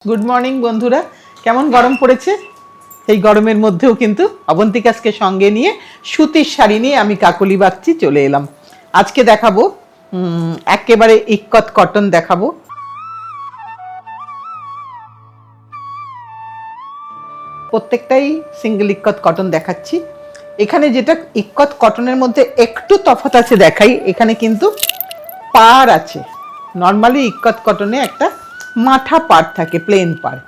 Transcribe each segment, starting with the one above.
Good morning বন্ধুরা, কেমন গরম পড়েছে। এই গরমের মধ্যেও কিন্তু অবন্তিকাসকে সঙ্গে নিয়ে সুতির শাড়ি নিয়ে আমি কাকলি বাগচি চলে এলাম। আজকে দেখাবো একেবারে ইক্কত কটন দেখাবো। প্রত্যেকটাই সিঙ্গেল ইক্কত কটন দেখাচ্ছি। এখানে যেটা ইক্কত কটনের মধ্যে একটু তফাৎ আছে দেখাই, এখানে কিন্তু পাড় আছে। নর্মালি ইক্কত কটনে একটা মাথা পাড় থাকে, প্লেন পাড়,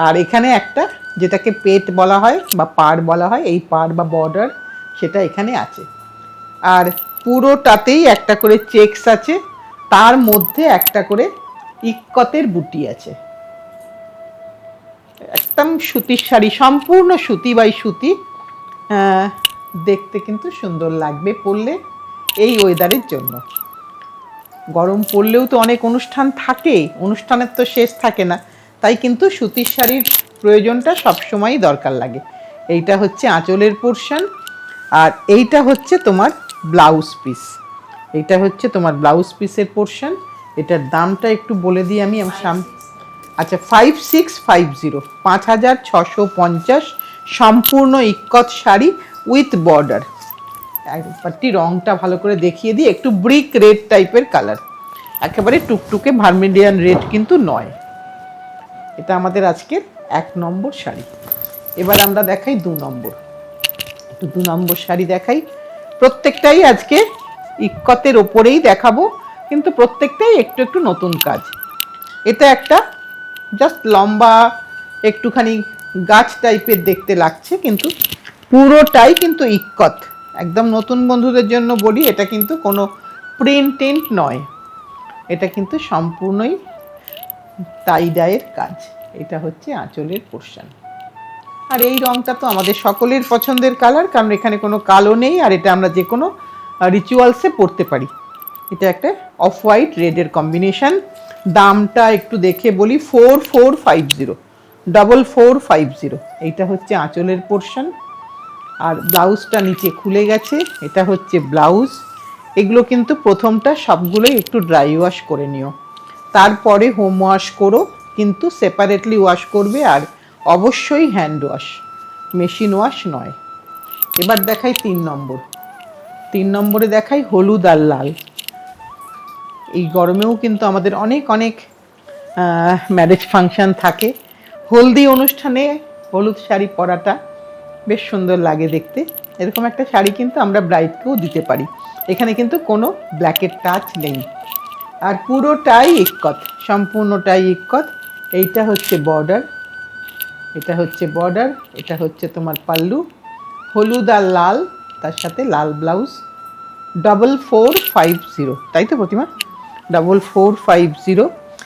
আর এখানে একটা যেটাকে পেট বলা হয় বা পাড় বলা হয়, এই পাড় বা বর্ডার সেটা এখানে আছে। আর পুরোটাতেই একটা করে চেকস আছে, তার মধ্যে একটা করে ইক্কতের বুটি আছে। একদম সুতির শাড়ি, সম্পূর্ণ সুতি বাই সুতি। দেখতে কিন্তু সুন্দর লাগবে পরলে এই ওয়েদারের জন্য। গরম পড়লেও তো অনেক অনুষ্ঠান থাকে, অনুষ্ঠানের তো শেষ থাকে না, তাই কিন্তু সুতির শাড়ির প্রয়োজনটা সবসময়ই দরকার লাগে। এইটা হচ্ছে আঁচলের পোর্শন, আর এইটা হচ্ছে তোমার ব্লাউজ পিস। এইটা হচ্ছে তোমার ব্লাউজ পিসের পোর্শন। এটার দামটা একটু বলে দিই আমি আচ্ছা, 5650, 5650, সম্পূর্ণ ইক্কত শাড়ি উইথ বর্ডার। একবারটি রংটা ভালো করে দেখিয়ে দিই, একটু ব্রিক রেড টাইপের কালার, একেবারে টুকটুকে ভার্মিলিয়ান রেড কিন্তু নয়। এটা আমাদের আজকের 1 নম্বর শাড়ি। এবার আমরা দেখাই 2 নম্বর। একটু 2 নম্বর শাড়ি দেখাই। প্রত্যেকটাই আজকে ইক্কতের ওপরেই দেখাবো, কিন্তু প্রত্যেকটাই একটু একটু নতুন কাজ। এটা একটা জাস্ট লম্বা একটুখানি গাছ টাইপের দেখতে লাগছে, কিন্তু পুরোটাই কিন্তু ইক্কত। একদম নতুন বন্ধুদের জন্য বলি, এটা কিন্তু কোনো প্রিন্ট নয়, এটা কিন্তু সম্পূর্ণই টাই ডাইয়ের কাজ। এটা হচ্ছে আঁচলের পোর্শন। আর এই রংটা তো আমাদের সকলের পছন্দের কালার, কারণ এখানে কোনো কালো নেই, আর এটা আমরা যে কোনো রিচুয়ালসে পরতে পারি। এটা একটা অফ হোয়াইট রেডের কম্বিনেশন। দামটা একটু দেখে বলি, 4450, 4450। এইটা হচ্ছে আঁচলের পোর্শন, আর ব্লাউজটা নিচে খুলে গেছে। এটা হচ্ছে ব্লাউজ। এগুলো কিন্তু প্রথমটা সবগুলোই একটু ড্রাই ওয়াশ করে নিও, তারপরে হোম ওয়াশ করো, কিন্তু সেপারেটলি ওয়াশ করবে, আর অবশ্যই হ্যান্ড ওয়াশ, মেশিন ওয়াশ নয়। এবার দেখাই 3 নম্বর। 3 নম্বরে দেখাই হলুদ আর লাল। এই গরমেও কিন্তু আমাদের অনেক অনেক ম্যারেজ ফাংশন থাকে। হলদি অনুষ্ঠানে হলুদ শাড়ি পরাটা বেশ সুন্দর লাগে দেখতে। এরকম একটা শাড়ি কিন্তু আমরা ব্রাইডকেও দিতে পারি। এখানে কিন্তু কোনো ব্ল্যাকের টাচ নেই, আর পুরোটাই ইক্কত, সম্পূর্ণটাই ইক্কত। এইটা হচ্ছে বর্ডার, এটা হচ্ছে বর্ডার, এটা হচ্ছে তোমার পাল্লু, হলুদ আর লাল, তার সাথে লাল ব্লাউজ। 4450, তাই তো প্রতিমা? 4450।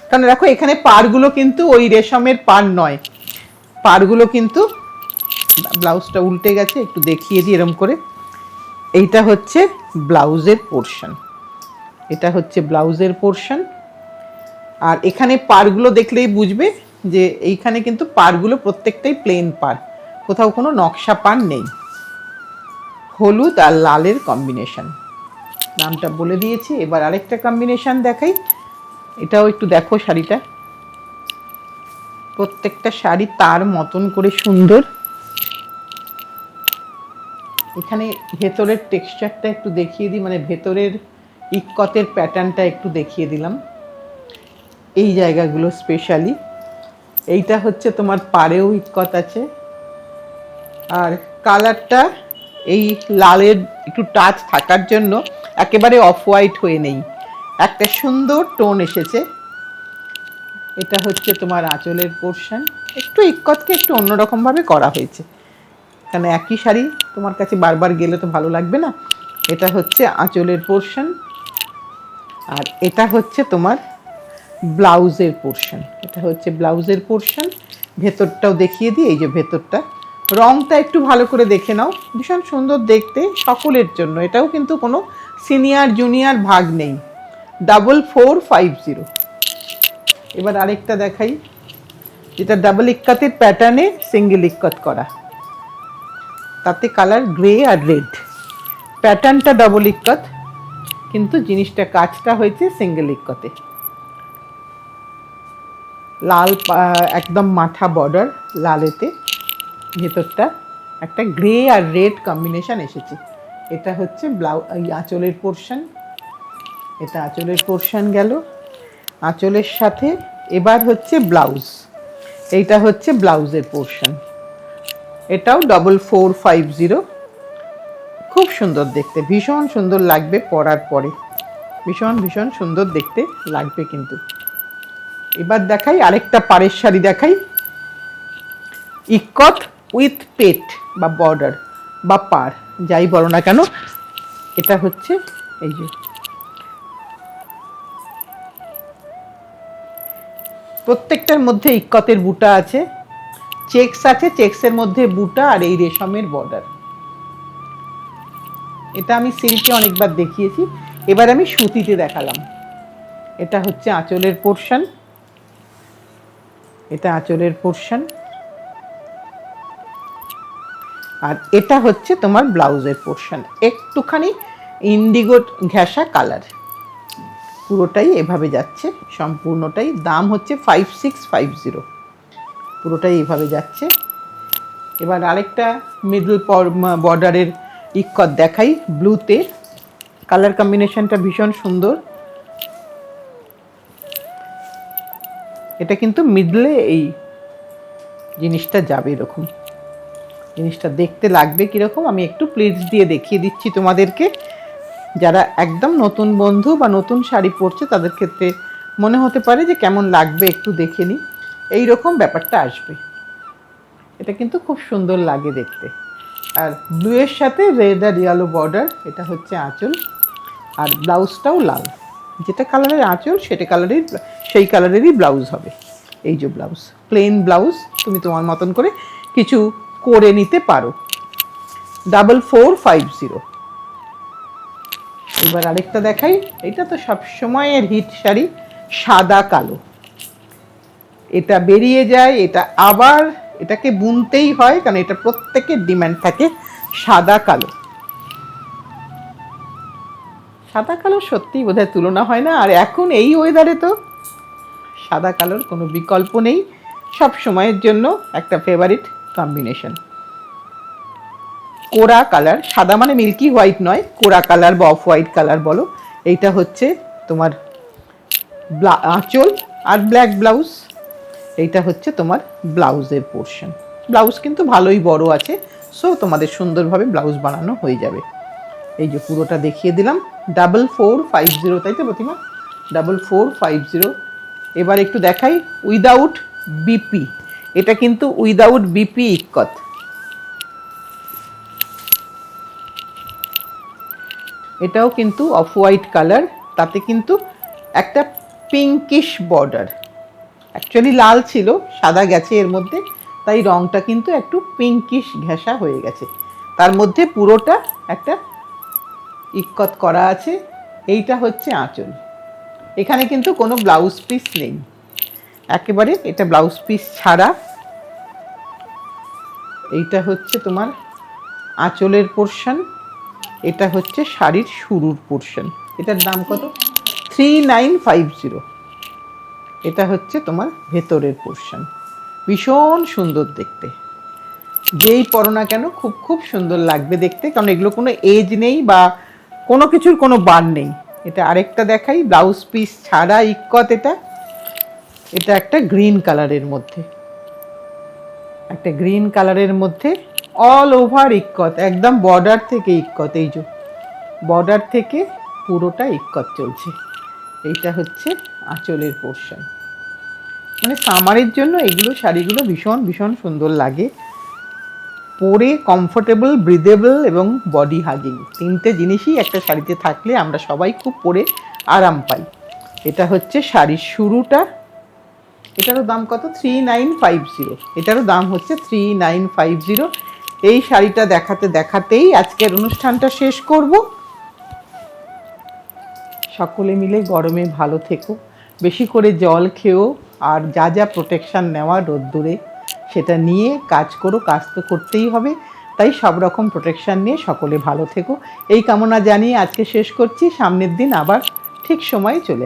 কারণ দেখো এখানে পাড়গুলো কিন্তু ওই রেশমের পাড় নয়, পাড়গুলো কিন্তু, ব্লাউজটা উল্টে গেছে, একটু দেখিয়ে দিই এরম করে। এইটা হচ্ছে ব্লাউজের পোর্শন, এটা হচ্ছে ব্লাউজের পোর্শন। আর এখানে পাড়গুলো দেখলেই বুঝবে যে এইখানে কিন্তু পাড়গুলো প্রত্যেকটাই প্লেন পাড়, কোথাও কোনো নকশা পাড় নেই। হলুদ আর লালের কম্বিনেশন, নামটা বলে দিয়েছি। এবার আরেকটা কম্বিনেশন দেখাই, এটাও একটু দেখো শাড়িটা। প্রত্যেকটা শাড়ি তার মতন করে সুন্দর। এখানে ভেতরের টেক্সচারটা একটু দেখিয়ে দিই, মানে ভেতরের ইক্কতের প্যাটার্নটা একটু দেখিয়ে দিলাম এই জায়গাগুলো স্পেশালি। এইটা হচ্ছে তোমার পাড়েও ইক্কত আছে, আর কালারটা এই লালের একটু টাচ থাকার জন্য একেবারে অফ হোয়াইট হয়ে নেই, একটা সুন্দর টোন এসেছে। এটা হচ্ছে তোমার আঁচলের পোর্শন। একটু ইক্কতকে একটু অন্যরকমভাবে করা হয়েছে, কারণ একই শাড়ি তোমার কাছে বারবার গেলে তো ভালো লাগবে না। এটা হচ্ছে আঁচলের পোর্শন, আর এটা হচ্ছে তোমার ব্লাউজের পোর্শন। এটা হচ্ছে ব্লাউজের পোর্শন। ভেতরটাও দেখিয়ে দিই, এই যে ভেতরটা, রংটা একটু ভালো করে দেখে নাও, ভীষণ সুন্দর দেখতে, সকলের জন্য। এটাও কিন্তু কোনো সিনিয়র জুনিয়র ভাগ নেই। 4450। এবার আরেকটা দেখাই, যেটা ডাবল ইক্কাতের প্যাটার্নে সিঙ্গেল ইক্কত করা, তাতে কালার গ্রে আর রেড। প্যাটার্নটা ডাবল ইক্কত, কিন্তু জিনিসটা কাজটা হয়েছে সিঙ্গেল ইক্কতে। লাল একদম মাঠা বর্ডার লালেতে, ভেতরটা একটা গ্রে আর রেড কম্বিনেশন এসেছে। এটা হচ্ছে আঁচলের পোর্শন, এটা আঁচলের পোর্শন গেল। আঁচলের সাথে এবার হচ্ছে ব্লাউজ, এইটা হচ্ছে ব্লাউজের পোর্শন, এটাও 4450। খুব সুন্দর দেখতে, ভীষণ সুন্দর লাগবে পরার পরে, ভীষণ ভীষণ সুন্দর দেখতে লাগবে কিন্তু। এবার দেখাই আরেকটা পাড়ের শাড়ি দেখাই, ইকত উইথ পেট বা বর্ডার বা পাড় যাই বলো না কেন। এটা হচ্ছে এই যে প্রত্যেকটার মধ্যে ইক্কতের বুটা আছে, চেকস আছে, চেকসের মধ্যে বুটা আর এই রেশমের বর্ডার। এটা আমি সিল্কে অনেকবার দেখিয়েছি, এবার আমি সুতিতে দেখালাম। এটা হচ্ছে আঁচলের পোর্শন, এটা আঁচলের পোর্শন, আর এটা হচ্ছে তোমার ব্লাউজের পোর্শন, একটুখানি ইন্ডিগো ঘেঁষা কালার। পুরোটাই এভাবে যাচ্ছে, সম্পূর্ণটাই। দাম হচ্ছে 5650, পুরোটাই এভাবে যাচ্ছে। এবার আরেকটা মিডল বর্ডারের ইক্কত দেখাই, ব্লুতে, কালার কম্বিনেশনটা ভীষণ সুন্দর। এটা কিন্তু মিডলে এই জিনিসটা যাবে, এরকম জিনিসটা দেখতে লাগবে কীরকম আমি একটু প্লিটস দিয়ে দেখিয়ে দিচ্ছি তোমাদেরকে। যারা একদম নতুন বন্ধু বা নতুন শাড়ি পরছে তাদের ক্ষেত্রে মনে হতে পারে যে কেমন লাগবে, একটু দেখে নিই, এইরকম ব্যাপারটা আসবে। এটা কিন্তু খুব সুন্দর লাগে দেখতে। আর ব্লুয়ের সাথে রেড আর ইয়েলো বর্ডার, এটা হচ্ছে আঁচল, আর ব্লাউজটাও লাল, যেটা কালারের আঁচল সেটা কালারের, সেই কালারেরই ব্লাউজ হবে। এই যে ব্লাউজ, প্লেন ব্লাউজ, তুমি তোমার মতন করে কিছু করে নিতে পারো। 4450। এবার আরেকটা দেখাই, এটা তো সবসময়ের হিট শাড়ি, সাদা কালো। এটা বেরিয়ে যায়, এটা আবার এটাকে বুনতেই হয়, কারণ এটা প্রত্যেকের ডিমান্ড থাকে। সাদা কালো, সাদা কালো সত্যিই বোধহয় তুলনা হয় না। আর এখন এই ওয়েদারে তো সাদা কালোর কোনো বিকল্প নেই, সব সময়ের জন্য একটা ফেভারিট কম্বিনেশন। কোরা কালার, সাদা মানে মিল্কি হোয়াইট নয়, কোরা কালার বা অফ হোয়াইট কালার বলো। এইটা হচ্ছে তোমার আঁচল আর ব্ল্যাক ব্লাউজ, এইটা হচ্ছে তোমার ব্লাউজের পোর্শন। ব্লাউজ কিন্তু ভালোই বড় আছে, সো তোমাদের সুন্দরভাবে ব্লাউজ বানানো হয়ে যাবে। এই যে পুরোটা দেখিয়ে দিলাম, 4450, তাই তো প্রতিমা? 4450। এবার একটু দেখাই উইদাউট বিপি, এটা কিন্তু উইদাউট বিপি ইক্কত। এটাও কিন্তু অফ হোয়াইট কালার, তাতে কিন্তু একটা পিঙ্কিশ বর্ডার। অ্যাকচুয়ালি লাল ছিল, সাদা গেছে এর মধ্যে, তাই রংটা কিন্তু একটু পিঙ্কিশ ঘেঁষা হয়ে গেছে। তার মধ্যে পুরোটা একটা ইক্কত করা আছে। এইটা হচ্ছে আঁচল, এখানে কিন্তু কোনো ব্লাউজ পিস নেই, একেবারে এটা ব্লাউজ পিস ছাড়া। এইটা হচ্ছে তোমার আঁচলের পোর্শন, এটা হচ্ছে শাড়ির শুরুর পোর্শন। এটার দাম কত? 3950। এটা হচ্ছে তোমার ভেতরের পোর্শন, ভীষণ সুন্দর দেখতে। যেই পরো না কেন খুব খুব সুন্দর লাগবে দেখতে, কারণ এগুলো কোনো এজ নেই বা কোনো কিছুর কোনো বার নেই। এটা আরেকটা দেখাই, ব্লাউজ পিস ছাড়া ইক্কত। এটা এটা একটা গ্রিন কালারের মধ্যে, একটা গ্রিন কালারের মধ্যে অল ওভার ইক্কত, একদম বর্ডার থেকে ইক্কত। এই যে বর্ডার থেকে পুরোটা ইক্কত চলছে। এইটা হচ্ছে আঁচলের পোর্শন। মানে সামারের জন্য এগুলো শাড়িগুলো ভীষণ ভীষণ সুন্দর লাগে, পরে কমফোর্টেবল, ব্রিদেবল এবং বডি হাগিং, তিনটে জিনিসই একটা শাড়িতে থাকলে আমরা সবাই খুব পরে আরাম পাই। এটা হচ্ছে শাড়ির শুরুটা, এটারও দাম কত? 3950। এটারও দাম হচ্ছে 3950। এই শাড়িটা দেখাতে দেখাতেই আজকের অনুষ্ঠানটা শেষ করব। সকলে মিলে গরমে ভালো থেকো, বেশি করে জল খেও, আর যা যা প্রোটেকশান নেওয়া রোদ্দুরে সেটা নিয়ে কাজ করো, কাজ তো করতেই হবে, তাই সব রকম প্রোটেকশান নিয়ে সকলে ভালো থেকো এই কামনা জানিয়ে আজকে শেষ করছি। সামনের দিন আবার ঠিক সময়ে চলে আসবে।